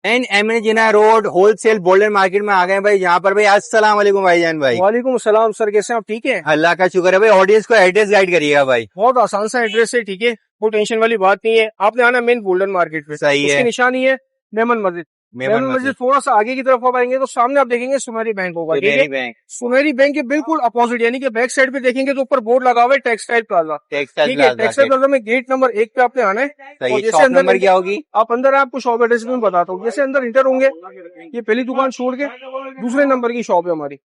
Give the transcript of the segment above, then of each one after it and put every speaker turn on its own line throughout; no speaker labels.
And MA Jinnah road wholesale golden market में आ गए भाई। यहाँ पर भाई अस्सलाम वालेकुम भाईजान भाई।
वालेकुम सलाम सर, कैसे हैं आप? ठीक है,
अल्लाह का शुक्र है भाई। ऑडियंस को एड्रेस गाइड करिएगा भाई।
बहुत आसान सा एड्रेस है, ठीक है, कोई टेंशन वाली बात नहीं है। आपने आना मेन गोल्डन मार्केट पे,
सही है।
उसकी निशानी है मेमन मस्जिद। मेमन मस्जिद थोड़ा सा आगे की तरफ आप आएंगे तो सामने आप देखेंगे सुमेरी बैंक होगा, ठीक है। सुमेरी बैंक के बिल्कुल अपोजिट यानी कि बैक साइड पे देखेंगे तो ऊपर बोर्ड लगा हुआ है टेक्सटाइल प्लाजा, ठीक है। टेक्सटाइल प्लाजा में गेट नंबर 1 पे आपने आना है। और जैसे अंदर
नंबर क्या होगी,
आप अंदर आपको शॉप एड्रेस भी बताता हूँ। जैसे अंदर इंटर होंगे, ये पहली दुकान छोड़ के दूसरे नंबर की शॉप है हमारी।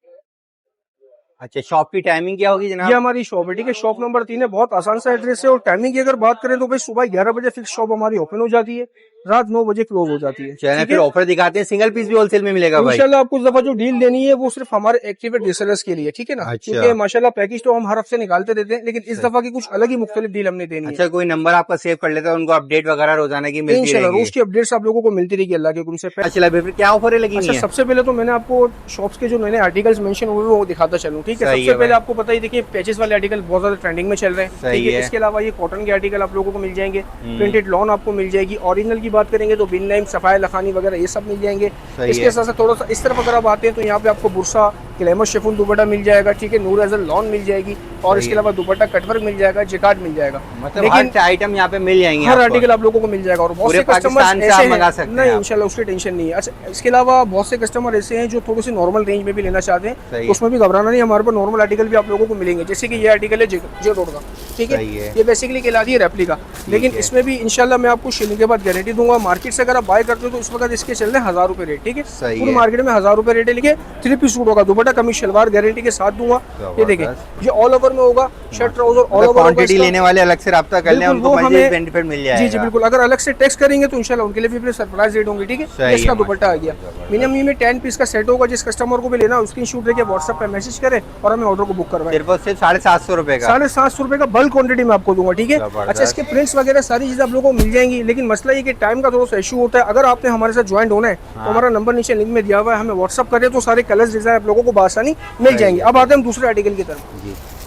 अच्छा, शॉप की टाइमिंग क्या होगी जनाब?
ये हमारी शॉप है, ठीक है। शॉप नंबर 3 है, बहुत आसान सा एड्रेस है। और टाइमिंग की अगर बात करें तो भाई सुबह 11 बजे फिक्स शॉप हमारी ओपन हो जाती है, रात 9 बजे क्लोज हो जाती है।
चलिए फिर ऑफर दिखाते हैं। सिंगल पीस भी होलसेल में मिलेगा भाई
इंशाल्लाह। आपको इस दफा जो डील देनी है वो सिर्फ हमारे एक्टिवेट रीसेलर्स के लिए, ठीक है ना।
अच्छा।
क्योंकि माशाल्लाह पैकेज तो हम हर हफ्ते निकालते रहते हैं, लेकिन इस दफा की कुछ अलग ही मुख्तलिफ डील हमने देनी है।
अच्छा, कोई नंबर आपका सेव कर लेता है, उनको अपडेट वगैरह रोजाना की मिलती
इंशाल्लाह
रहेगी।
रोज की अपडेट्स आप लोगों को मिलती रहेगी अल्लाह के हुक्म से।
अच्छा, फिर क्या ऑफर लगी
अच्छा,
है?
सबसे पहले तो मैंने आपको शॉप्स के जो नए आर्टिकल्स मेंशन हुए वो दिखाता चलूं, ठीक है। सबसे पहले आपको पता ही, देखिए पैचेस वाले आर्टिकल बहुत ज्यादा ट्रेंडिंग में चल रहे हैं, ठीक है। इसके अलावा ये कॉटन के आर्टिकल आप लोगों को मिल जाएंगे, प्रिंटेड लॉन आपको मिल जाएगी। ओरिजिनल की बात करेंगे तो बिन नाइम, सफाया लखानी वगैरह ये सब मिल जाएंगे। इसके साथ साथ थोड़ा सा इस तरफ अगर आप आते हैं तो यहाँ पे आपको बुरसा ग्लैमर शिफॉन दुपट्टा मिल जाएगा, ठीक है। नूर अजल लॉन मिल जाएगी और इसके अलावा दुपट्टा कटवर्क मिल जाएगा, जिकार्ड मिल जाएगा।
मतलब हर आइटम यहाँ पे मिल जाएंगे,
हर आर्टिकल आप लोगों को मिल जाएगा। और बहुत से कस्टमर ऐसे हैं, नहीं इंशाल्लाह उसकी टेंशन नहीं है। अच्छा, इसके अलावा बहुत से कस्टमर ऐसे हैं जो थोड़ी सी नॉर्मल रेंज में भी लेना चाहते हैं, तो उसमें भी घबराना नहीं, हमारे पास नॉर्मल आर्टिकल भी आप लोगों को मिलेंगे। जैसे कि ये आर्टिकल है जे रोड का, ठीक है। ये बेसिकली कहलाती है रेप्लिका, लेकिन इसमें भी इंशाल्लाह मैं आपको शिलिंग के बाद गारंटी दूंगा। मार्केट से अगर आप बाय करते हो तो इस वक्त इसके चल रहे 1000 रुपए रेट, ठीक है। पूरी मार्केट में 1000 रुपए रेट है। लिखे 3 पीस सूट होगा, दुपट्टा कमीज शलवार गारंटी के साथ दूंगा। ये देखिए, ये ऑल ओवर में होगा, shirt trouser all over.
Quantity लेने वाले अलग से रब्ता कर लें, उनको मजीद बेनिफिट मिल जाएगा।
जी जी बिल्कुल। अगर अलग से टेक्स्ट करेंगे तो इंशाल्लाह उनके लिए भी सरप्राइज रेट होंगे, ठीक है। इसका दुपट्टा आ गया, मिनिमम में 10 पीस का सेट होगा। जिस कस्टमर को भी लेना उसकी शूट लेके व्हाट्सएप पे मैसेज करे और हमें ऑर्डर को बुक करवाए।
सिर्फ 750 रुपए का,
750 रुपए का बल्क क्वांटिटी में आपको दूंगा, ठीक है। अच्छा, इसके प्रिंट्स वगैरह सारी चीजें आप लोगों को मिल जाएंगी, लेकिन मसला ये कि टाइम का थोड़ा सा इशू होता है। अगर आपने हमारे साथ ज्वाइन होना है तो हमारा नंबर नीचे लिंक में दिया हुआ है, हमें व्हाट्सअप करें तो सारे कलर्स डिजाइन आप लोगों को बासानी मिल जाएंगे। अब आते हैं हम दूसरे आर्टिकल की तरफ,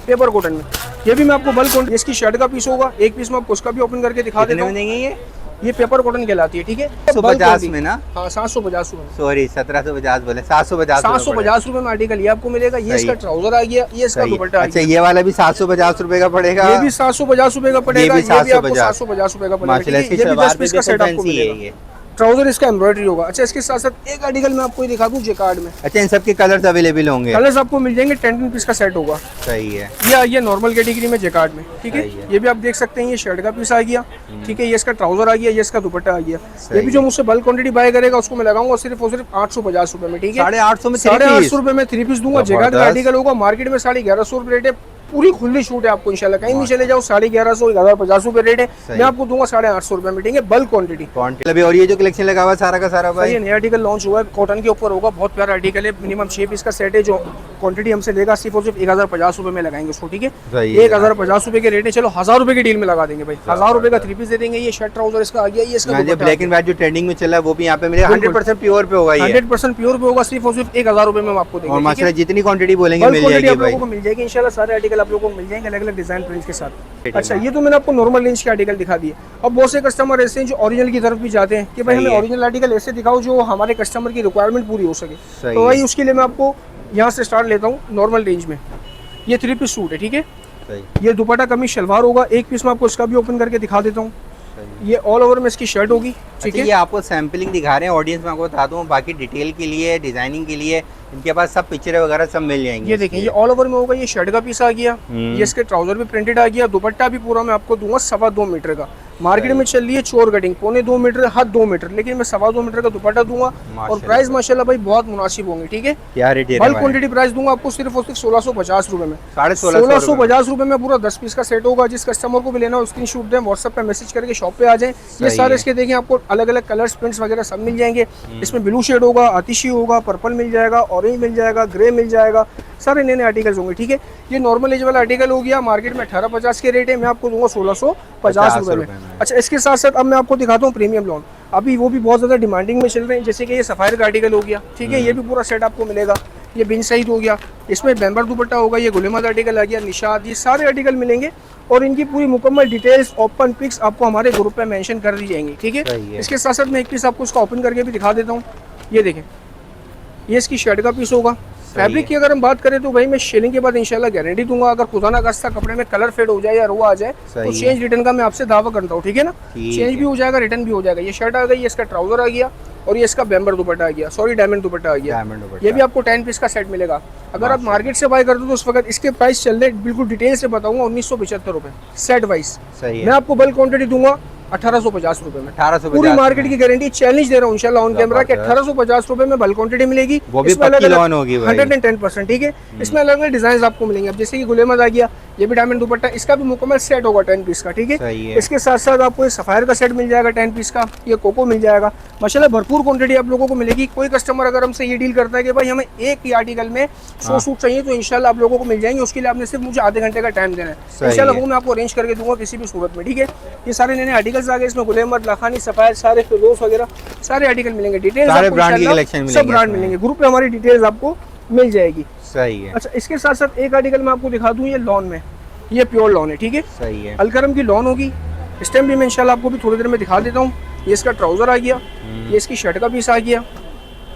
पेपर कॉटन में। ये भी मैं आपको बल्क, इसकी शर्ट का पीस होगा, एक पीस में आपको उसका भी ओपन करके दिखा देता हूं। ये पेपर कॉटन कहलाती है, ठीक है।
750 में ना?
हाँ 750 रुपए,
सॉरी 1750 बोले,
750 रुपए में आर्टिकल ये आपको मिलेगा। ये इसका ट्राउजर आ गया, ये इसका दुपट्टा।
अच्छा, ये वाला भी 750 रुपए का पड़ेगा,
ये भी 750 रुपए का पड़ेगा, ये भी आपको 750 रुपए का पड़ेगा। ये भी 10 पीस का सेट आपको मिलेगा। ट्राउजर इसका एम्ब्रॉयडरी होगा। अच्छा, इसके साथ साथ एक आर्टिकल मैं आपको दिखा दूं, जेकार्ड में।
अच्छा, इन सब के कलर्स अवेलेबल होंगे?
कलर्स आपको मिल जाएंगे, 10 पीस का सेट होगा।
सही है।
ये नॉर्मल कैटेगरी में जेकार्ड में, ठीक है। ये भी आप देख सकते हैं, ये शर्ट का पीस आ गया, ठीक है। ये इसका ट्राउजर आ गया, ये इसका दुपट्टा आ गया। ये भी जो मुझसे बल्क क्वांटिटी बाय करेगा उसको मैं लगाऊंगा सिर्फ और सिर्फ 850 रुपए में, ठीक है। 850 रुपए में 3 पीस दूंगा। जेकार्ड का आर्टिकल होगा, मार्केट में 1150 रुपए रेट है। पूरी खुली छूट है आपको इंशाल्लाह, कहीं भी चले जाओ 1150 1050 रुपए रेट है। मैं आपको दूंगा 850 रुपए में, ठीक है, बल्क क्वांटिटी।
और ये जो कलेक्शन लगा हुआ सारा का सारा भाई,
ये नया आर्टिकल लॉन्च हुआ है, कॉटन के ऊपर होगा, बहुत प्यारा आर्टिकल है। मिनिमम 6 पीस का सेट है, जो क्वांटिटी हमसे लेगा सिर्फ और सिर्फ 1050 रुपए में लगाएंगे उसको, ठीक है। 1050 रुपए के रेट है। चलो 1000 रुपए की डील में लगा देंगे भाई, 1000 रुपए का 3 पीस दे देंगे। ये शर्ट ट्राउजर इसका आ गया, ये इसका
ब्लैक एंड व्हाइट जो ट्रेंडिंग में चला है वो भी यहाँ पे मिलेगा। 100% प्योर पे होगा,
100% प्योर पे होगा, सिर्फ और सिर्फ 1000 रुपए में हम आपको देंगे।
और माशाल्लाह जितनी क्वांटिटी बोलेंगे मिल जाएगी
आप लोगों को, मिल जाएगी इंशाल्लाह। सारे आर्टिकल आप लोगों को मिल जाएंगे अलग अलग डिजाइन प्रिंट्स के साथ। अच्छा, ये तो मैंने आपको नॉर्मल रेंज के आर्टिकल दिखा दिए। अब बहुत से कस्टमर ऐसे हैं जो ओरिजिनल की तरफ भी जाते हैं कि भाई हमें ओरिजिनल आर्टिकल ऐसे दिखाओ जो हमारे कस्टमर की रिक्वायरमेंट पूरी हो सके। तो भाई उसके लिए मैं आपको यहाँ से स्टार्ट लेता हूँ नॉर्मल रेंज में। ये 3 पीस सूट है, ठीक है। ये दुपट्टा कमीज शलवार होगा, एक पीस में आपको इसका भी ओपन करके दिखा देता हूँ। ये ऑल ओवर में इसकी शर्ट होगी, ठीक है।
ये आपको सैम्पलिंग दिखा रहे हैं, ऑडियंस में आपको बता दूं, बाकी डिटेल के लिए, डिजाइनिंग के लिए इनके पास सब पिक्चर वगैरह सब मिल जाएंगे।
ये देखें, ये ऑल ओवर में होगा। ये शर्ट का पीस आ गया, ये इसके ट्राउजर भी प्रिंटेड आ गया। दुपट्टा भी पूरा मैं आपको दूंगा 2.25 मीटर का। मार्केट में चल रही है चोर कटिंग 2.25 मीटर, हद 2 मीटर, लेकिन मैं 2.25 मीटर का दुपट्टा दूंगा। और प्राइस माशाल्लाह भाई बहुत मुनासिब होंगे, ठीक है। बल्क क्वांटिटी प्राइस दूंगा आपको सिर्फ और सिर्फ 1650 रुपए में। 1650 रुपए में पूरा 10 पीस का सेट होगा। जिस कस्टमर को भी लेना हो स्क्रीन शॉट दें, व्हाट्सएप पे मैसेज करके शॉप पे आ जाए। ये सारे इसके देखें, आपको अलग अलग कलर्स प्रिंट्स वगैरह सब मिल जाएंगे। इसमें ब्लू शेड होगा, आतिशी होगा, पर्पल मिल जाएगा, ऑरेंज मिल जाएगा, ग्रे मिल जाएगा, सारे नए नए आर्टिकल्स होंगे, ठीक है। ये नॉर्मल एज वाला आर्टिकल हो गया, मार्केट में 1850 के रेट है, मैं आपको दूंगा 1650 रुपए में। अच्छा, इसके साथ साथ अब मैं आपको दिखाता हूँ प्रीमियम लॉन। अभी वो भी बहुत ज्यादा डिमांडिंग में चल रहे हैं, जैसे कि ये सफायर का आर्टिकल हो गया, ठीक है। ये भी पूरा सेट आपको मिलेगा। ये बिन सईद हो गया, इसमें बैम्बर दुपट्टा होगा, ये गुलेमद आर्टिकल आ गया, निशाद, ये सारे आर्टिकल मिलेंगे। और इनकी पूरी मुकम्मल डिटेल्स ओपन पिक्स आपको हमारे ग्रुप पे मेंशन कर दी जाएंगी, ठीक है।
सही है।
इसके साथ साथ मैं एक पीस आपको इसका ओपन करके भी दिखा देता हूँ। ये देखें, ये इसकी शर्ट का पीस होगा। फैब्रिक की अगर हम बात करें तो भाई मैं शेलिंग के बाद इंशाल्लाह गारंटी दूंगा, अगर खुदा ना खास्ता कपड़े में कलर फेड हो जाए या रो आ जाए तो चेंज रिटर्न का मैं आपसे दावा करता हूँ, ठीक है ना। चेंज भी हो जाएगा, रिटर्न भी हो जाएगा। ये शर्ट आ गई, ये इसका ट्राउजर आ गया और ये इसका बैम्बर दुपट्टा आ गया, सॉरी डायमंड दुपट्टा आ गया। ये भी आपको 10 पीस का सेट मिलेगा। अगर आप मार्केट से बाय करते हो तो उस वक्त इसके प्राइस चल रहे बिल्कुल डिटेल से बताऊंगा 1975 रुपए सेट वाइज। मैं आपको बल्क क्वांटिटी दूंगा 1850 रुपए में।
1850
पूरी मार्केट की गारंटी चैलेंज दे रहा हूँ इंशाल्लाह ऑन कैमरा के 1850 रुपए में बल्क क्वांटिटी मिलेगी।
वो भी पक्की लॉन होगी भाई।
110%, ठीक है। इसमें अलग अलग डिजाइन आपको मिलेंगे। अब जैसे कि गुलेमद आ गया, ये भी डायमंड दुपट्टा, इसका भी मुकम्मल सेट होगा 10 पीस का, ठीक है। इसके साथ साथ आपको सफायर का सेट मिल जाएगा 10 पीस का, ये कोको मिल जाएगा। माशाल्लाह भरपूर क्वांटिटी आप लोगों को मिलेगी। कोई कस्टमर अगर हमसे ये डील करता है कि भाई हमें एक ही आर्टिकल में 100 सूट चाहिए तो इंशाल्लाह आप लोगों को मिल जाएंगे। उसके लिए आपने सिर्फ मुझे आधे घंटे का टाइम देना है, इंशाल्लाह वो मैं आपको अरेंज करके दूंगा किसी भी सूरत में, ठीक है। ये सारे नए आर्टिकल्स आ गए, इसमें गुलेमद, लाखानी, सफायर, सारे फिरोज वगैरह सारे आर्टिकल मिलेंगे। डिटेल्स
सारे ब्रांड की कलेक्शन मिलेंगे,
सब ब्रांड मिलेंगे। ग्रुप पे हमारी डिटेल्स आपको मिल जाएगी।
सही है।
अच्छा, इसके साथ साथ एक आर्टिकल मैं आपको दिखा दूं, ये लॉन में, ये प्योर लॉन है, ठीक है।
सही है।
अलकरम की लॉन होगी। इस टाइम भी मैं इंशाल्लाह आपको भी थोड़ी देर में दिखा देता हूँ। ये इसका ट्राउजर आ गया, ये इसकी शर्ट का पीस आ गया।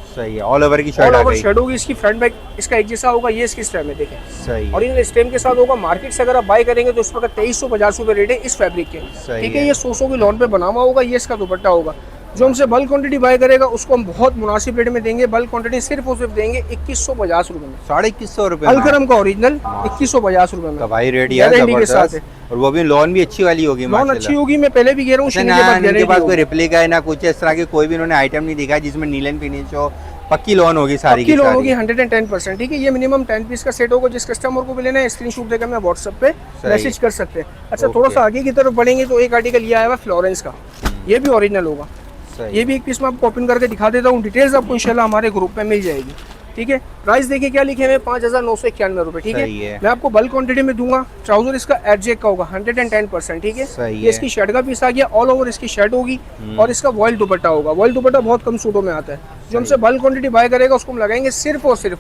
सही है। ऑल ओवर की शर्ट,
ऑल ओवर शर्ट होगी। इसकी फ्रंट बैक इसका एक जैसा होगा। ये इसकी स्टेम है, देखें।
सही
और इन स्टेम के साथ होगा। मार्केट से अगर आप बाय करेंगे तो इस वक्त 2350 रुपए रेट है इस फैब्रिक के, ठीक है। ये 100 की लॉन पे बना हुआ होगा। ये इसका दुपट्टा होगा। जो हमसे बल्क क्वांटिटी बाय करेगा उसको हम बहुत मुनासिब रेट में देंगे। बल्क क्वांटिटी सिर्फ और सिर्फ देंगे 2150 रुपए में,
2150 रुपए।
अलकरम का ओरिजिनल 2150 रुपए में
भाई रेट
गारंटी के साथ है।
और वो भी लॉन भी अच्छी वाली होगी,
लॉन अच्छी होगी। मैं पहले भी कह रहा हूँ,
इनके पास कोई रिप्लिका है ना कुछ इस तरह की कोई भी इन्होंने आइटम नहीं दिखाया जिसमें नीलन फिनिश हो। पक्की लॉन होगी, सारी
पक्की लॉन होगी 110%, ठीक है। ये मिनिमम 10 पीस का सेट होगा। जिस कस्टमर को भी लेना है स्क्रीनशॉट देकर मैं व्हाट्सएप पे मैसेज कर सकते हैं। अच्छा, थोड़ा सा आगे की तरफ बढ़ेंगे तो एक आर्टिकल ये आया हुआ फ्लोरेंस का, ये भी ओरिजिनल होगा। ये भी एक पीस मैं आपको ओपन करके दिखा देता हूँ। डिटेल्स आपको इंशाल्लाह हमारे ग्रुप में मिल जाएगी, ठीक है। प्राइस देखिए क्या लिखे हुए, 5991 रुपए, ठीक है। मैं आपको बल्क क्वांटिटी में दूंगा। ट्राउजर इसका एडजेक का होगा 110%, ठीक है। ये इसकी शर्ट का पीस आ गया। ऑल ओवर इसकी शर्ट होगी और इसका वॉयल दुपट्टा होगा। वॉयल दुपट्टा बहुत कम सूटों में आता है। जो हमसे बल्क क्वांटिटी बाय करेगा उसको हम लगाएंगे सिर्फ और सिर्फ,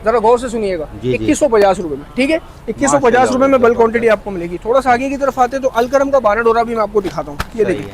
जरा गौर से सुनिएगा, 2150 रुपए में, ठीक है। 2150 रुपए में बल्क क्वांटिटी आपको मिलेगी। थोड़ा सा आगे की तरफ आते तो अलकरम का बाना डोरा भी मैं आपको दिखाता हूँ। ये देखिए,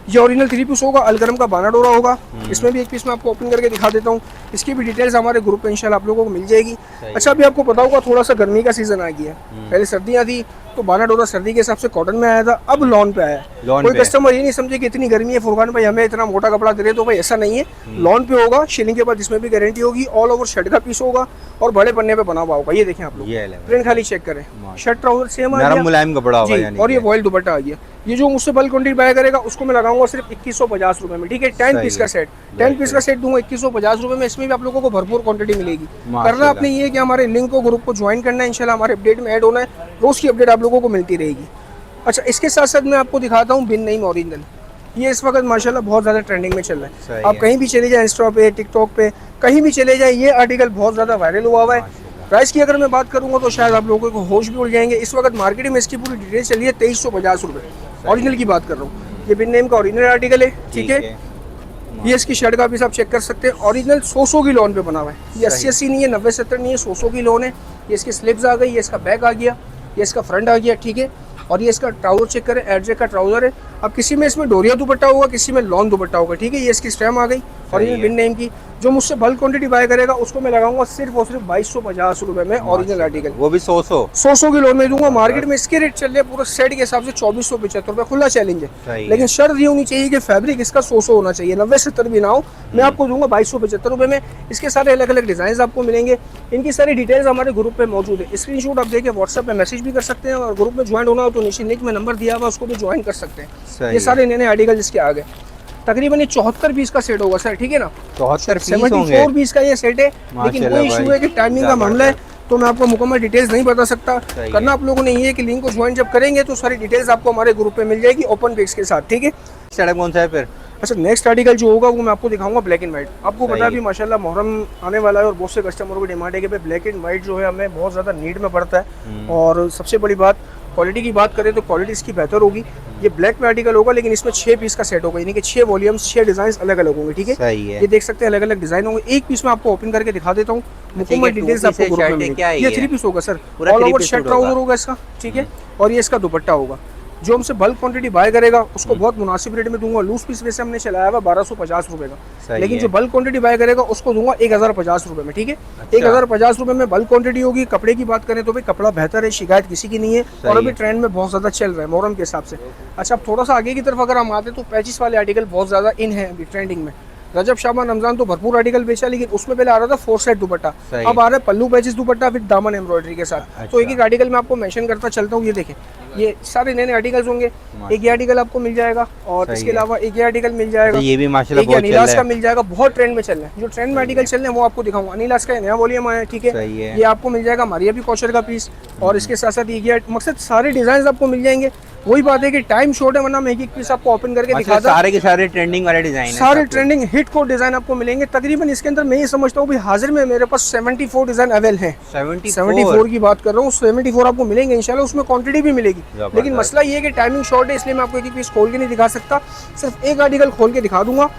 ये ओरिजिनल 3 पीस होगा। अलगरम का बाना डोरा होगा। इसमें भी एक पीस मैं आपको ओपन करके दिखा देता हूँ। इसकी भी डिटेल्स हमारे ग्रुप पे इंशाल्लाह आप लोगों को मिल जाएगी। अच्छा, अभी आपको पता होगा थोड़ा सा गर्मी का सीजन आ गया है। पहले सर्दियाँ थी तो बाना डोरा सर्दी के हिसाब से कॉटन में आया था, अब लॉन पे आया है। कोई कस्टमर ये नहीं समझे कि इतनी गर्मी है फुरकान भाई हमें इतना मोटा कपड़ा दे रहे, तो भाई ऐसा नहीं है। लॉन पे होगा, शिलिंग के बाद इसमें भी गारंटी होगी। ऑल ओवर शर्ट का पीस होगा और बड़े पन्ने पे बना हुआ होगा। ये देखें आप लोग, प्रिंट खाली चेक करें। शर्ट ट्राउजर सेम आ गया,
मुलायम कपड़ा होगा
यानी, और ये वॉयल दुपट्टा आ गया। ये जो मुझसे बल्क क्वांटिटी बाय करेगा उसको मैं लगाऊंगा सिर्फ 2150 रुपए में, ठीक है। 10 पीस का सेट, 10 पीस का सेट दूंगा 2150 रुपए में। इसमें भी आप लोगों को भरपूर क्वांटिटी मिलेगी। करना आपने ये कि हमारे लिंक को, ग्रुप को ज्वाइन करना है, इंशाल्लाह हमारे अपडेट में ऐड होना है। रोज की अपडेट आप लोगों को मिलती रहेगी। अच्छा, इसके साथ साथ मैं आपको दिखाता हूँ बिन नईम ओरिजिनल। ये इस वक्त माशाल्लाह बहुत ज़्यादा ट्रेंडिंग में चल रहा है। आप कहीं भी चले जाए, इंस्टा पे, टिकटॉक पे, कहीं भी चले जाए, ये आर्टिकल बहुत ज़्यादा वायरल हुआ है। प्राइस की अगर मैं बात करूँगा तो शायद आप लोगों को होश भी उड़ जाएंगे। इस वक्त मार्केट में इसकी पूरी डिटेल चल रही है 2350 रुपये। ओरिजिनल की बात कर रहा हूँ। ये बिन नेम का ओरिजिनल आर्टिकल है, ठीक है। ये इसकी शर्ट का भी आप चेक कर सकते हैं। ओरिजिनल 100 की लोन पे बना हुआ है। ये 80 नहीं है, 90-70 नहीं है, 100 की लोन है। ये इसकी स्लिप्स आ गई, ये इसका बैक आ गया, ये इसका फ्रंट आ गया, ठीक है। और ये इसका ट्राउजर चेक करें, एडजेक का ट्राउजर है। अब किसी में इसमें डोरिया दुपट्टा होगा, किसी में लॉन दुपट्टा होगा, ठीक है। ये इसकी स्टैम आ गई और ये बिन नेम की। जो मुझसे बल्क क्वांटिटी बाय करेगा उसको मैं लगाऊंगा सिर्फ और सिर्फ 2250 रुपए में ओरिजिनल आर्टिकल,
वो भी 100
की लोन में दूंगा। मार्केट में इसके रेट चल रहे हैं पूरे सेट के हिसाब से 2475 रुपए, खुला चैलेंज है। लेकिन शर्त ये होनी चाहिए कि फैब्रिक इसका 100 होना चाहिए, 90-70 भी ना हो। मैं आपको दूंगा 2275 रुपए में। इसके सारे अलग अलग डिजाइन आपको मिलेंगे। इनकी सारी डिटेल्स हमारे ग्रुप पे मौजूद है। स्क्रीनशॉट आप देके व्हाट्सएप पे मैसेज भी कर सकते हैं और ग्रुप में ज्वाइन होना हो तो नीचे लिंक में नंबर दिया हुआ उसको भी ज्वाइन कर सकते हैं। ये सारे नए आर्टिकल जिसके आ गए, तकरीबन ये 74 पीस का सेट होगा सर, ठीक है ना। 74 पीस का ये सेट है। लेकिन कोई इशू है कि टाइमिंग का मामला है तो मैं आपको मुकम्मल डिटेल्स नहीं बता सकता। करना आप लोगों ने ये है कि लिंक को ज्वाइन जब करेंगे तो सारी डिटेल्स आपको हमारे ग्रुप पे मिल जाएगी ओपन पिक्स के साथ, ठीक है।
सड़क कौन सा है फिर?
अच्छा, नेक्स्ट आर्टिकल जो होगा वो मैं आपको दिखाऊंगा ब्लैक एंड व्हाइट। आपको पता है अभी माशाल्लाह मुहर्रम आने वाला है और बहुत से कस्टमरों की डिमांड है कि भाई ब्लैक एंड व्हाइट जो है हमें बहुत ज़्यादा नीड में पड़ता है। और सबसे बड़ी बात क्वालिटी की बात करें तो क्वालिटी इसकी बेहतर होगी। ये ब्लैक में आर्टिकल होगा, लेकिन इसमें 6 पीस का सेट होगा, यानी कि 6 वॉल्यूम्स 6 डिजाइन अलग अलग होंगे, ठीक है।
सही है।
ये देख सकते हैं अलग अलग डिजाइन होंगे। एक पीस में आपको ओपन करके दिखा देता हूँ, मुकम्मल डिटेल्स आपको ग्रुप में मिलेगी। ये 3 पीस होगा sir, all over shirt trouser होगा इसका, ठीक है, और ये इसका दुपट्टा होगा। जो हमसे बल्क क्वांटिटी बाय करेगा उसको बहुत मुनासिब रेट में दूंगा। लूज पीस वैसे हमने चलाया हुआ 1250 रुपए का, लेकिन जो बल्क क्वांटिटी बाय करेगा उसको दूंगा 1050 रुपए में, ठीक है। 1050 रुपए में बल्क क्वांटिटी होगी। कपड़े की बात करें तो भाई कपड़ा बेहतर है, शिकायत किसी की नहीं है, और अभी ट्रेंड में बहुत ज्यादा चल रहा है मोहर्रम के हिसाब से। अच्छा, अब थोड़ा सा आगे की तरफ अगर हम आते तो पैचिस वाले आर्टिकल बहुत ज्यादा इन है अभी ट्रेंडिंग में। रजब शाबान रमजान तो भरपूर आर्टिकल बेचा, लेकिन उसमें पहले आ रहा था 4 सेट दुपट्टा, अब आ रहा है पल्लू पैचेस दुपट्टा विद दामन एम्ब्रॉयडरी के साथ। तो एक एक आर्टिकल मैं आपको मेंशन करता चलता हूँ। ये देखें, ये सारे नए नए आर्टिकल्स होंगे। एक ये आर्टिकल आपको मिल जाएगा, और इसके अलावा एक ये आर्टिकल मिल जाएगा।
ये भी माशाल्लाह
बहुत अनीलास का मिल जाएगा, बहुत ट्रेंड में चल रहा है। जो ट्रेंड में आर्टिकल चल रहे हैं वो आपको दिखाऊंगा। अनीलास का नया वॉल्यूम आया है, ठीक है। ये आपको मिल जाएगा मारिया भी कौशल का पीस, और इसके साथ साथ ये मकसद सारे डिजाइन आपको मिल जाएंगे। वही बात है कि टाइम शॉर्ट है, वरना मैं एक पीस आपको ओपन करके दिखा दूं।
सारे के सारे ट्रेंडिंग वाले डिजाइन,
सारे ट्रेंडिंग हिट कोड डिजाइन आपको मिलेंगे। तकरीबन इसके अंदर मैं ये समझता हूँ भी हाजिर में मेरे पास 74 डिजाइन अवेल हैं। 74 की बात कर रहा हूँ, 74 आपको मिलेंगे इंशाल्लाह। उसमें क्वांटिटी भी मिलेगी, लेकिन मसला ये है कि टाइमिंग शॉर्ट है, इसलिए मैं आपको एक पीस खोल के नहीं दिखा सकता। सिर्फ एक आर्टिकल खोल के दिखा दूंगा,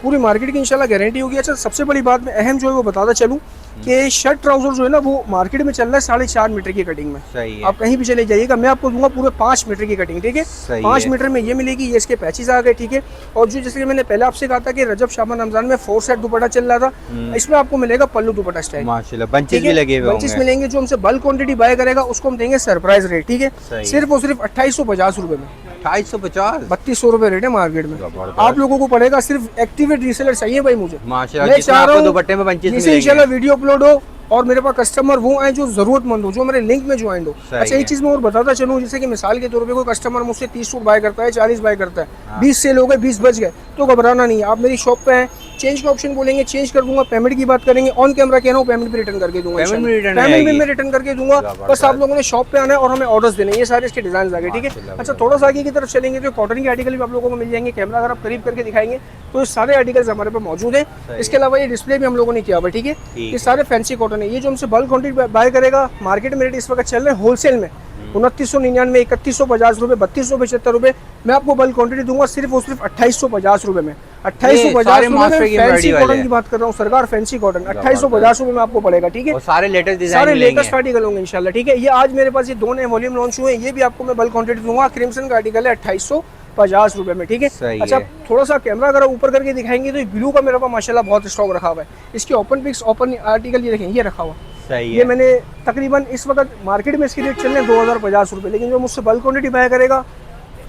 पूरी मार्केट की इंशाल्लाह गारंटी होगी। अच्छा, सबसे बड़ी बात मैं अहम जो है वो बताता चलूँ कि शर्ट ट्राउजर जो है ना वो मार्केट में चल रहा है 4.5 मीटर की कटिंग में।
सही है।
आप कहीं भी चले जाइएगा, मैं आपको दूंगा पूरे 5 मीटर की कटिंग, ठीक है। 5 मीटर में ये मिलेगी। ये इसके पैचेस आ गए, ठीक है। और जो जैसे कि मैंने पहले आपसे कहा था कि रजब शाबान रमजान में 4 सेट दुपट्टा चल रहा था, इसमें आपको मिलेगा पल्लू दुपट्टा स्टाइल,
माशाल्लाह बंचेस भी लगे हुए,
बंचेस मिलेंगे। जो हमसे बल्क क्वांटिटी बाय करेगा उसको हम देंगे सरप्राइज रेट, ठीक है। सिर्फ और सिर्फ 2850 रुपए में।
2850,
3200 रुपए रेट है मार्केट में। आप लोगों को पड़ेगा। सिर्फ एक्टिवेट रीसेलर चाहिए भाई मुझे,
माशाल्लाह। मैं चाह रहा हूं दुपट्टे में बंचेस मिलेंगे,
इंशाल्लाह वीडियो अपलोड हो और मेरे पास कस्टमर वो आए जो जरूरतमंद हो, जो मेरे लिंक में ज्वाइन हो। अच्छा, एक चीज मैं और बताता चलूं, जैसे कि मिसाल के तौर पे कोई कस्टमर मुझसे 30 सूट बाय करता है, 40 बाय करता है, 20 सेल हो गए, 20 बच गए, तो घबराना नहीं है। आप मेरी शॉप पे हैं, चेंज का ऑप्शन बोलेंगे, चेंज कर दूंगा। पेमेंट की बात करेंगे, ऑन कैमरा कह रहा हूँ, पेमेंट भी रिटर्न करके दूंगा। पेमेंट भी मैं रिटर्न करके दूंगा। बस आप लोगों ने शॉप पे आना है और हमें ऑर्डर्स देने। ये सारे इसके डिजाइन आ गए, ठीक है। अच्छा, थोड़ा सा आगे की तरफ चलेंगे तो कॉटन के आर्टिकल भी आप लोगों को मिल जाएंगे। कैमरा अगर आप करीब करके दिखाएंगे तो सारे आर्टिकल्स हमारे पास मौजूद है। इसके अलावा ये डिस्प्ले भी हम लोगों ने किया हुआ, ठीक है। ये सारे फैंसी कॉटन है। ये जो हमसे बल्क क्वांटिटी बाय करेगा, मार्केट में रेट इस वक्त चल रहे हैं होलसेल में 2999, 3150 रुपए, 3275 रुपए। मैं आपको बल्क क्वांटिटी दूंगा सिर्फ और सिर्फ 2850 रुपए में। 2850 रुपए में फैंसी कॉटन की बात कर रहा हूँ सरकार, फैंसी कॉटन 2850 रुपए में आपको पड़ेगा, ठीक है।
सारे लेटेस्ट डिजाइन,
सारे लेटेस्ट आर्टिकल होंगे इंशाल्लाह, ठीक है। ये आज मेरे पास ये 2 नए वॉल्यूम लॉन्च हुए हैं, ये भी आपको मैं बल्क क्वांटिटी दूंगा। क्रिम्सन का आर्टिकल है 2850 रुपए में, ठीक है। अच्छा, थोड़ा सा कैमरा अगर ऊपर करके दिखाएंगे तो ब्लू का मेरे पास माशाल्लाह बहुत स्टॉक रखा हुआ है। इसके ओपन पिक्स, ओपन आर्टिकल ये देखें, ये रखा हुआ। ये मैंने तकरीबन इस वक्त मार्केट में इसके रेट चल रहे हैं 2050 रुपए, लेकिन जो मुझसे बल्क क्वांटिटी बाय करेगा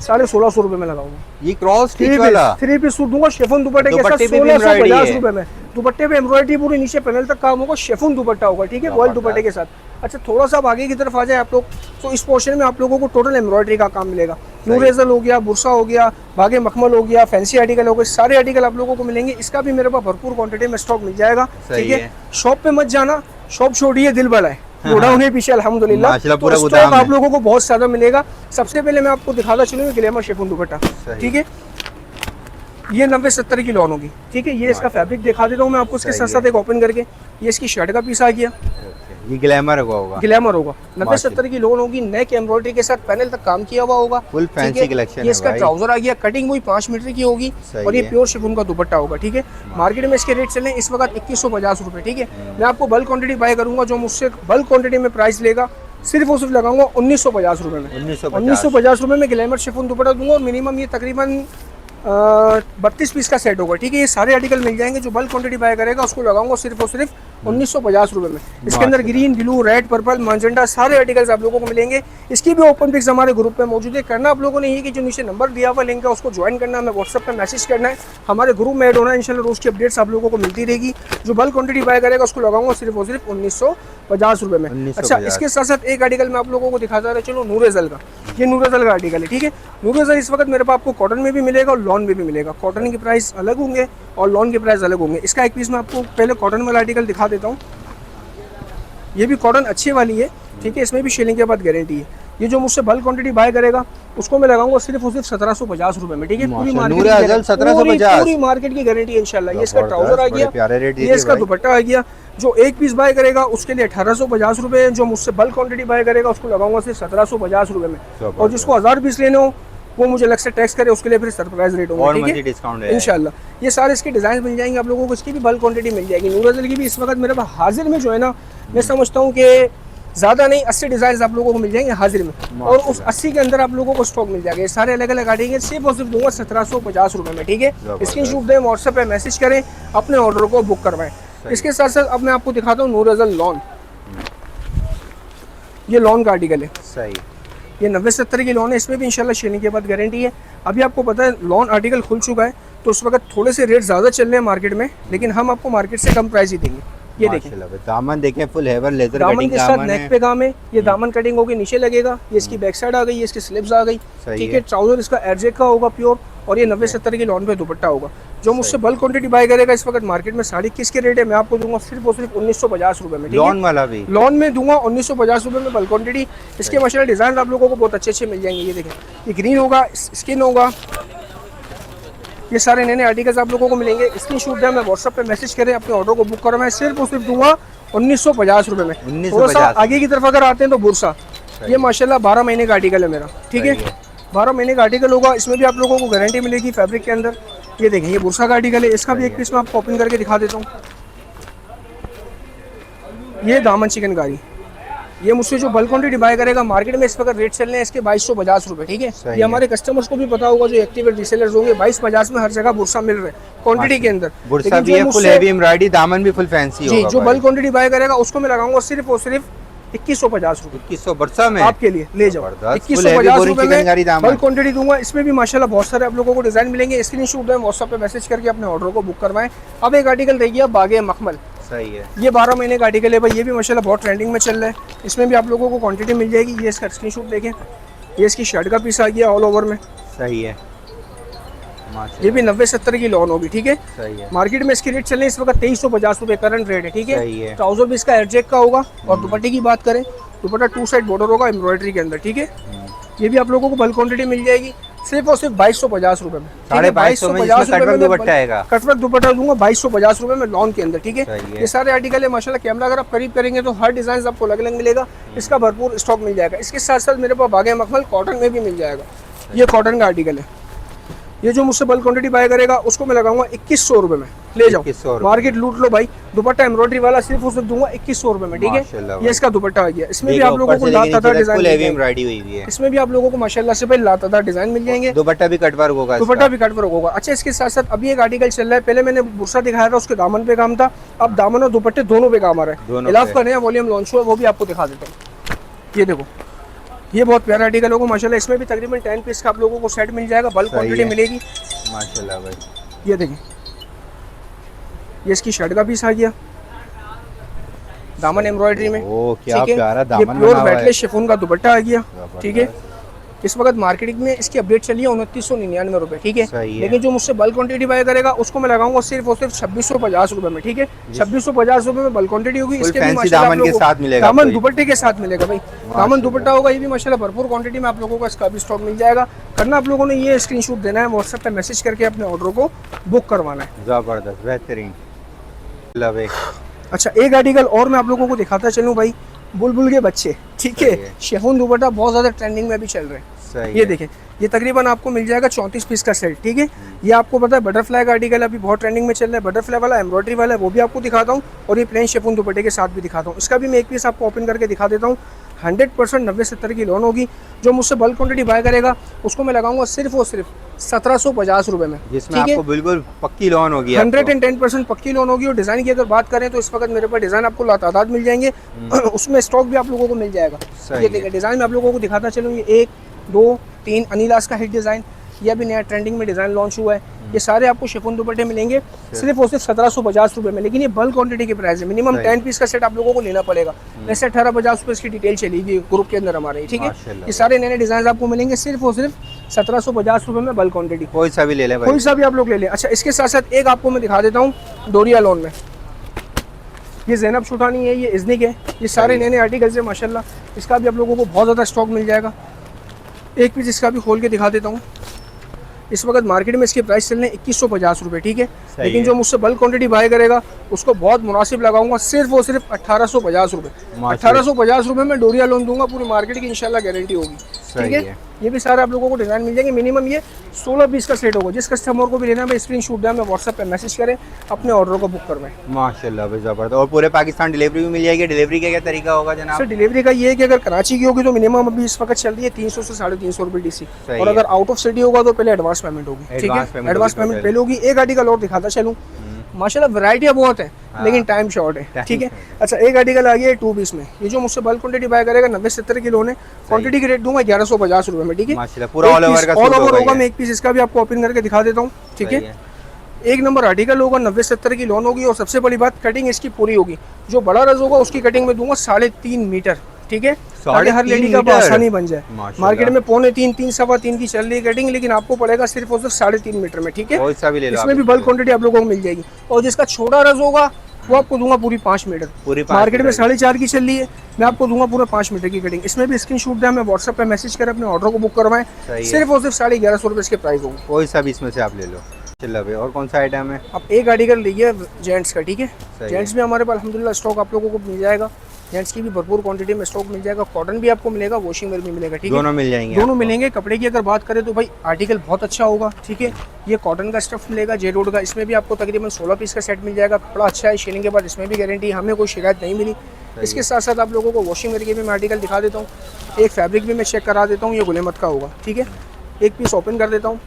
1650 रुपए में लगाऊंगा।
ये क्रॉस स्टिच वाला
3 पीस सूट दूंगा शिफॉन दुपट्टे के साथ 1650 रुपए में। दुपट्टे पे एम्ब्रॉयडरी पूरी नीचे पैनल तक काम होगा, शिफॉन दुपट्टा होगा, ठीक है, रॉयल दुपट्टे के साथ। अच्छा, थोड़ा सा आगे की तरफ आ जाए आप लोग तो इस पोर्शन में आप लोगों को टोटल एम्ब्रॉयडरी का काम मिलेगा। नूरेजल हो गया, बुरसा हो गया, भागे मखमल हो गया, फैंसी आर्टिकल हो गए, सारे आर्टिकल आप लोगों को मिलेंगे। इसका भी मेरे पास भरपूर क्वांटिटी में स्टॉक मिल जाएगा, ठीक है। शॉप पे मत जाना, शॉप छोड़िए, दिल बड़ा है। गोडाउन है पीछे अल्हम्दुलिल्लाह, तो स्टॉक आप लोगों को बहुत ज्यादा मिलेगा। सबसे पहले मैं आपको दिखाता चलूँ ग्लैमर शिफॉन दुपट्टा, ठीक है। ये 90-70 की लॉन होगी, ठीक है। ये इसका फैब्रिक दिखा देता हूँ मैं आपको इसके साथ साथ एक ओपन करके। ये इसकी शर्ट का पीस आ गया,
ये ग्लैमर होगा,
ग्लैमर होगा। 90-70 की लोन होगी, नेक एम्ब्रॉयडरी के साथ पैनल तक काम किया हुआ होगा,
फुल फैंसी कलेक्शन है।
ये इसका ट्राउजर आ गया, कटिंग वही 5 मीटर की होगी, और ये प्योर शिफॉन का दुपट्टा होगा, ठीक है। मार्केट में इसके रेट चल रहे हैं इस वक्त 2150 रुपए, ठीक है। मैं आपको बल्क क्वांटिटी बाय करूंगा, जो मुझसे बल्क क्वांटिटी में प्राइस लेगा सिर्फ और सिर्फ लगाऊंगा 1950 रुपए में। 1950 रुपए में ग्लैमर शिफॉन दुपट्टा दूंगा, और मिनिमम ये तकरीबन 32 पीस का सेट होगा, ठीक है। ये सारे आर्टिकल मिल जाएंगे। जो बल्क क्वांटिटी बाय करेगा उसको लगाऊंगा सिर्फ और सिर्फ 1950 रुपए में। इसके अंदर green, blue, red, purple, magenta सारे आर्टिकल्स आप लोगों को मिलेंगे। इसकी भी ओपन पिक्स हमारे ग्रुप पे मौजूद है। करना आप लोगों ने ये कि जो नीचे नंबर दिया हुआ लिंक है उसको ज्वाइन करना है, हमें व्हाट्सएप पे मैसेज करना है, हमारे ग्रुप में ऐड होना है। इंशाल्लाह रोज की अपडेट्स आप लोगों को मिलती रहेगी। जो बल्क क्वांटिटी बाय करेगा उसको लगाऊंगा सिर्फ और सिर्फ 1950 रुपए में। अच्छा, इसके साथ साथ एक आर्टिकल मैं आप लोगों को दिखाता रहा चलो, नूरेजल का। ये नूरेजल का आर्टिकल है, ठीक है। नूरेजल इस वक्त मेरे पास आपको कॉटन में भी मिलेगा और लॉन में भी मिलेगा। कॉटन के प्राइस अलग होंगे और लॉन के प्राइस अलग होंगे। इसका एक पीस मैं आपको पहले कॉटन वाला आर्टिकल दिखा देता हूँ। ये भी कॉटन अच्छी वाली है, ठीक है। इसमें भी शेलिंग के बाद गारंटी है। ये जो मुझसे बल्क क्वांटिटी बाय करेगा उसको मैं लगाऊंगा सिर्फ और सिर्फ 1750 रुपए में, ठीक है। पूरी
नूर अज़ल 1750,
पूरी मार्केट की गारंटी है इंशाल्लाह। ये इसका ट्राउजर आ
बड़े प्यारे रेट
गया, ये इसका दुपट्टा आ गया। जो एक पीस बाय करेगा उसके लिए 1850 रुपए, जो मुझसे बल्क क्वांटिटी बाय करेगा उसको लगाऊंगा सिर्फ 1750 रुपए में। और जिसको 1000 पीस लेने हो वो मुझे अलग से टैक्स करे, उसके लिए फिर सरप्राइज रेट होगा, ठीक है,
डिस्काउंट है
इंशाल्लाह। ये सारे इसके डिजाइन मिल जाएंगे आप लोगों को, इसकी भी बल्क क्वांटिटी मिल जाएगी। नूर अज़ल की भी इस वक्त मेरे पास हाजिर में जो है ना, मैं समझता हूँ कि ज़्यादा नहीं 80 डिज़ाइन आप लोगों को मिल जाएंगे हाजिर में, और उस 80 के अंदर आप लोगों को स्टॉक मिल जाएगा। ये सारे अलग अलग आएंगे, सिर्फ और सिर्फ दूंगा 1750 रुपये में, ठीक है। स्क्रीनशॉट दें, व्हाट्सएप पे मैसेज करें, अपने ऑर्डर को बुक करवाएं। इसके साथ साथ अब मैं आपको दिखाता हूँ नूर अज़ल लॉन। ये लॉन का आर्टिकल है,
सही।
ये 90-70 की लॉन है, इसमें भी इंशाल्लाह शेयरिंग के बाद गारंटी है। अभी आपको पता है लॉन आर्टिकल खुल चुका है, तो उस वक्त थोड़े से रेट ज़्यादा चल रहे हैं मार्केट में, लेकिन हम आपको मार्केट से कम प्राइस ही देंगे। ये देखें,
दामन देखें, फुल हैवर लेजर
दामन
कटिंग
के साथ नेक पे काम है। ये दामन कटिंग होगी, नीचे लगेगा। ये इसकी बैक साइड आ गई, ये इसकी स्लिप्स आ गई, ठीक है। ट्राउजर इसका एरजेक का होगा प्योर, और ये 90-70 की लॉन पे दुपट्टा होगा। जो मुझसे बल्क क्वांटिटी बाय करेगा इस वक्त मार्केट में 21.5 के रेट है, मैं आपको दूंगा सिर्फ और सिर्फ 1950 रुपए में, ठीक है।
लॉन वाला भी
लॉन में दूंगा 1950 रुपए में बल्क क्वांटिटी। इसके माशाल्लाह डिजाइन आप लोगों को बहुत अच्छे अच्छे मिल जाएंगे। ये देखें, ये ग्रीन होगा, स्किन होगा, ये सारे नए नए आर्टिकल्स आप लोगों को मिलेंगे। स्क्रीनशॉट दें, मैं व्हाट्सएप पे मैसेज करें, अपने ऑर्डर को बुक करो। मैं सिर्फ और सिर्फ दूंगा 1950 रुपए में।
1950।
थोड़ा सा आगे की तरफ अगर आते हैं तो बुरसा, ये माशाल्लाह 12 महीने का आर्टिकल है मेरा, ठीक है। 12 महीने का आर्टिकल होगा, इसमें भी आप लोगों को गारंटी मिलेगी फैब्रिक के अंदर। ये देखें, ये बुरसा का आर्टिकल है, इसका भी एक पीस मैं आपको ओपन करके दिखा देता हूँ। ये दामन चिकनकारी, ये मुझसे जो बल्क क्वांटिटी बाय करेगा मार्केट में इस वक्त रेट चल रहे हैं इसके 2250 रुपए, ठीक है। ये हमारे कस्टमर्स को भी पता होगा, जो एक्टिवेट रीसेलर्स होंगे, 2250 में हर जगह बुरसा मिल रहा है क्वांटिटी के अंदर।
बुरसा भी है, फुल हैवी एम्ब्रॉयडरी, दामन भी फुल फैंसी होगा।
जी, जो बल्क क्वांटिटी बाय करेगा उसको मैं लगाऊंगा सिर्फ और सिर्फ 2150 रुपए।
2100 बुरसा में
आपके लिए ले जाओ, 2150 रुपए में बल्क क्वांटिटी दूंगा। इसमें भी माशाल्लाह बहुत सारे आप लोगों को डिजाइन मिलेंगे। स्क्रीनशॉट दें, व्हाट्सएप पे मैसेज करके अपने ऑर्डर को बुक करवाएं। अब एक आर्टिकल रह गया बागे मखमल,
सही है।
ये 12 महीने का आर्टिकल है भाई, ये भी माशाल्लाह बहुत ट्रेंडिंग में चल रहा है। इसमें भी आप लोगों को क्वांटिटी मिल जाएगी। ये इसका स्क्रीनशॉट देखें, ये इसकी शर्ट का पीस आ गया ऑल ओवर में,
सही है।
ये भी 90-70 की लॉन होगी, ठीक है।
सही है।
मार्केट में इसकी रेट चल रही है इस वक्त 2350 रुपए करंट रेट है, ठीक
सही
है।
है।
ट्राउजर भी इसका एरजेक का होगा। और दुपट्टे की बात करें, दुपट्टा 2 साइड बॉर्डर होगा एम्ब्रॉयडरी के अंदर, ठीक है। ये भी आप लोगों को बल्क क्वांटिटी मिल जाएगी सिर्फ और सिर्फ 2250 रुपए में,
2250 में दुपट्टा आएगा।
कटवर्क दुपट्टा दूंगा 2250 रुपए में लॉन के अंदर, ठीक है। ये सारे आर्टिकल है माशाल्लाह। कैमरा अगर आप करीब करेंगे तो हर डिजाइन आपको अलग अलग मिलेगा, इसका भरपूर स्टॉक मिल जाएगा। इसके साथ साथ मेरे पास बागे मखमल कॉटन में भी मिल जाएगा। ये कॉटन का आर्टिकल है, ये जो मुझसे बल्क क्वांटिटी बाय करेगा उसको मैं लगाऊंगा 2100 रुपए में, ले जाओ मार्केट लूट लो भाई। दुपट्टा एम्ब्रॉयडरी वाला सिर्फ और सिर्फ दूंगा 2100 रुपए में, ठीक है। ये इसका दुपट्टा आ गया, इसमें भी आप लोगों को लातादार डिजाइन, इसमें भी आप लोगों को माशाल्लाह से भाई लातादार डिजाइन मिल जाएंगे।
दुपट्टा भी कटवर्क होगा,
दुपट्टा भी कटवर्क होगा। अच्छा, इसके साथ साथ अभी एक आर्टिकल चल रहा है, पहले मैंने बुरसा दिखाया था उसके दामन पे काम था, अब दामन और दुपट्टे दोनों पे काम आ रहा है। इलाफ का नया वॉल्यूम लॉन्च हुआ, वो भी आपको दिखा देता हूँ। ये देखो, ये बहुत प्यारा आर्टिकल होगा माशाल्लाह। इसमें भी तकरीबन 10 पीस का आप लोगों को सेट मिल जाएगा, बल्क क्वांटिटी मिलेगी
माशाल्लाह भाई।
ये देखिए, ये इसकी शर्ट का पीस आ गया दामन एम्ब्रॉयडरी में,
क्या प्यारा दामन।
ये प्योर वेटलेस शिफॉन का दुपट्टा आ गया, ठीक है। इस वक्त मार्केटिंग में इसकी अपडेट चली है 2999 रुपए, ठीक है। लेकिन जो मुझसे बल्क क्वांटिटी बाय करेगा उसको मैं लगाऊंगा सिर्फ और सिर्फ 2650 रुपए में, ठीक है। 2650 रुपए में बल्क क्वांटिटी होगी। इसके भी
दामन के साथ मिलेगा,
दामन दुपट्टे के साथ मिलेगा भाई, दामन दुपट्टा होगा। ये भी माशाल्लाह भरपूर क्वांटिटी में आप लोगों को इसका भी स्टॉक मिल जाएगा। करना आप लोगों ने ये स्क्रीनशॉट देना है, व्हाट्सएप पे मैसेज करके अपने ऑर्डर को बुक करवाना है।
जबरदस्त, बेहतरीन।
अच्छा, एक आर्टिकल और मैं आप लोगों को दिखाता चलूँ भाई, बुलबुल के बच्चे, ठीक है। शिफॉन दुपट्टा बहुत ज्यादा ट्रेंडिंग में भी चल रहे हैं। ये देखें, ये तकरीबन आपको मिल जाएगा 34 पीस का सेट, ठीक है। ये आपको पता है बटरफ्लाई का आर्टिकल अभी बहुत ट्रेंडिंग में चल रहा है, बटरफ्लाई वाला एम्ब्रॉयडरी वाला है, वो भी आपको दिखाता हूँ। और ये प्लेन शिफॉन दुपट्टे के साथ भी दिखाता हूँ। इसका भी मैं एक पीस आपको ओपन करके दिखा देता हूँ। 100% 90-70 की लोन होगी। जो मुझसे बल्क क्वांटिटी बाय करेगा उसको मैं लगाऊंगा सिर्फ और सिर्फ 1750 रुपए में,
जिसमें आपको बिल्कुल पक्की लोन होगी।
110% पक्की लोन होगी। और डिजाइन की अगर बात करें तो इस वक्त मेरे पास डिजाइन आपको लातादाद मिल जाएंगे, उसमें स्टॉक भी आप लोगों को मिल जाएगा। ये देखिए, डिजाइन में आप लोगों को दिखाता चलूँ, ये 1 2 3 अनीलास का हिट डिजाइन, यह भी नया ट्रेंडिंग में डिजाइन लॉन्च हुआ है। ये सारे आपको शिफॉन दुपट्टे मिलेंगे सिर्फ और सिर्फ 1750 रुपए में। लेकिन ये बल्क क्वांटिटी की प्राइस है, मिनिमम 10 पीस का सेट आप लोगों को लेना पड़ेगा। वैसे 1850 रुपए इसकी डिटेल चलेगी ग्रुप के अंदर हमारे, ठीक है। ये सारे नए नए डिजाइन आपको मिलेंगे सिर्फ और सिर्फ 1750 रुपए में बल्क क्वांटिटी।
कोई सा भी ले लें,
कोई सा भी आप लोग ले लें। अच्छा, इसके साथ साथ एक आपको मैं दिखा देता हूँ डोरिया लॉन में, ये ज़ैनब शुठानी है, ये इज़निक है। ये सारे नए नए आर्टिकल्स है माशाल्लाह। इसका भी आप लोगों को बहुत ज़्यादा स्टॉक मिल जाएगा। एक पीस इसका भी खोल के दिखा देता हूँ। इस वक्त मार्केट में इसके प्राइस चल रहे हैं 2150 रुपये, ठीक है। लेकिन जो मुझसे बल्क क्वांटिटी बाय करेगा उसको बहुत मुनासिब लगाऊंगा, सिर्फ और सिर्फ 1850 रुपये। 1850 रुपये में डोरिया लोन दूंगा, पूरी मार्केट की इंशाल्लाह गारंटी होगी, ठीक है। ये भी सारे आप लोगों को डिजाइन मिल जाएंगे। मिनिमम ये 16 पीस का सेट होगा। जिस कस्टमर को भी लेना है स्क्रीनशॉट दें, व्हाट्सएप पे मैसेज करें, अपने ऑर्डर को बुक करवाएं।
माशाल्लाह भाई ज़बरदस्त। और पूरे पाकिस्तान डिलीवरी भी मिल जाएगी। डिलीवरी का क्या तरीका होगा जनाब?
सर डिलीवरी का ये है कि अगर कराची की होगी तो मिनिमम अभी इस वक्त चल रही है 300 से 350 रुपये डीसी, और अगर आउट ऑफ सिटी होगा तो पहले एडवांस पेमेंट होगी, ठीक है। एडवांस पेमेंट पहले होगी। एक आर्टिकल और दिखाता चलूँ, माशाल्लाह वैरायटियाँ बहुत है लेकिन टाइम शॉर्ट है, ठीक है। अच्छा एक आर्टिकल आ गया है 2 पीस में। ये जो मुझसे बल्क क्वांटिटी बाय करेगा 90-70 किलो ने, क्वांटिटी की रेट दूंगा 1150 रुपये में, ठीक है।
माशाल्लाह पूरा ऑल ओवर
होगा। मैं एक पीस इसका भी आपको ओपन करके दिखा देता हूँ, ठीक है। एक नंबर आर्टिकल होगा, 90-70 की लोन होगी, और सबसे बड़ी बात कटिंग इसकी पूरी होगी। जो बड़ा रज होगा उसकी कटिंग में दूंगा 3.5 मीटर, ठीक है, ताकि हर लेडी का आसानी बन जाए। मार्केट में 2.25, 3, 3.25 की चल रही है कटिंग, लेकिन आपको पड़ेगा सिर्फ और सिर्फ 3.5 मीटर में, ठीक है। इसमें भी बल्क क्वांटिटी आप लोगों को मिल जाएगी। और जिसका छोटा रज होगा वो आपको दूंगा पूरी 5 मीटर। मार्केट में 4.5 की चल रही है, मैं आपको दूंगा पूरा 5 मीटर की कटिंग। इसमें भी स्क्रीनशॉट दें, हमें व्हाट्सएप पे मैसेज करें, अपने ऑर्डर को बुक करवाएं। सिर्फ और सिर्फ 1150 रुपये इसके प्राइस होंगे।
कोई सा भी इसमें से आप ले लो। चलो भाई, और कौन सा आइटम है?
अब एक आर्टिकल लीजिए जेंट्स का, ठीक है। जेंट्स में हमारे पास अल्हम्दुलिल्लाह स्टॉक आप लोगों को मिल जाएगा। जेंट्स की भी भरपूर क्वांटिटी में स्टॉक मिल जाएगा। कॉटन भी आपको मिलेगा, वॉशिंग वेयर भी मिलेगा, ठीक है।
दोनों मिल जाएंगे,
दोनों मिलेंगे। कपड़े की अगर बात करें तो भाई आर्टिकल बहुत अच्छा होगा, ठीक है। ये कॉटन का स्टफ मिलेगा जेरोड का। इसमें भी आपको तकरीबन 16 पीस का सेट मिल जाएगा। कपड़ा अच्छा है, शिलिंग के बाद इसमें भी गारंटी, हमें कोई शिकायत नहीं मिली। इसके साथ साथ आप लोगों को वॉशिंग वेयर के भी मैं आर्टिकल दिखा देता हूँ। एक फैब्रिक भी मैं चेक करा देता हूँ, ये गुलेमत का होगा, ठीक है। एक पीस ओपन कर देता हूँ।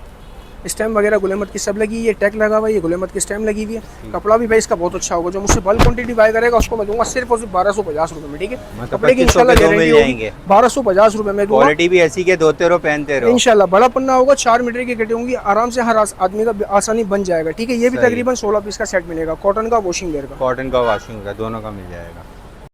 स्टैम्प वगैरह गुलेमत की सब लगी है, ये टैग लगा हुआ है, ये गुलेमत की स्टैम्प लगी हुई है। कपड़ा भी भाई इसका बहुत अच्छा होगा। जो मुझसे बल्क क्वांटिटी बाय करेगा उसको मैं दूंगा सिर्फ और सिर्फ 1250 रुपये में, ठीक है। कपड़े की इंशाल्लाह गारंटी होगी, 1250 रुपये में दूंगा।
क्वालिटी भी ऐसी के धोते रहो पहनते रहो
इंशाल्लाह। बड़ा पन्ना होगा, 4 मीटर की कटिंग होगी, आराम से हर आदमी का आसानी बन जाएगा, ठीक है। ये भी तकरीबन 16 पीस का सेट मिलेगा, कॉटन का, वॉशिंग वेयर का।
कॉटन का, वॉशिंग का, दोनों का मिल जाएगा।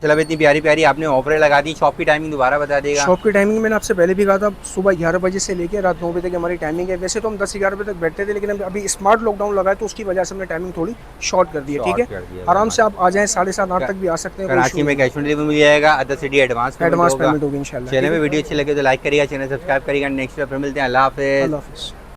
चलो इतनी प्यारी प्यारी आपने ऑफर लगा दी। शॉप की टाइमिंग दोबारा बता देगा।
शॉप की टाइमिंग मैंने आपसे पहले भी कहा था, सुबह 11 बजे से लेकर रात 9 बजे तक हमारी टाइमिंग है। वैसे तो हम 10-11 बजे तक बैठते थे, लेकिन अभी स्मार्ट लॉकडाउन लगा है तो उसकी वजह से हमने टाइमिंग थोड़ी शॉर्ट कर दी है, ठीक है। आराम से आप आ जाएं, 7:30-8 तक भी आ सकते हैं।
कराची में कैश ऑन डिलीवरी मिल जाएगा, अदर सिटी एडवांस
पेमेंट होगी इंशाल्लाह।
चैनल में वीडियो अच्छी लगे तो लाइक करिएगा, चैनल सब्सक्राइब करिएगा। नेक्स्ट वीडियो फिर मिलते हैं। अल्लाह हाफिज़।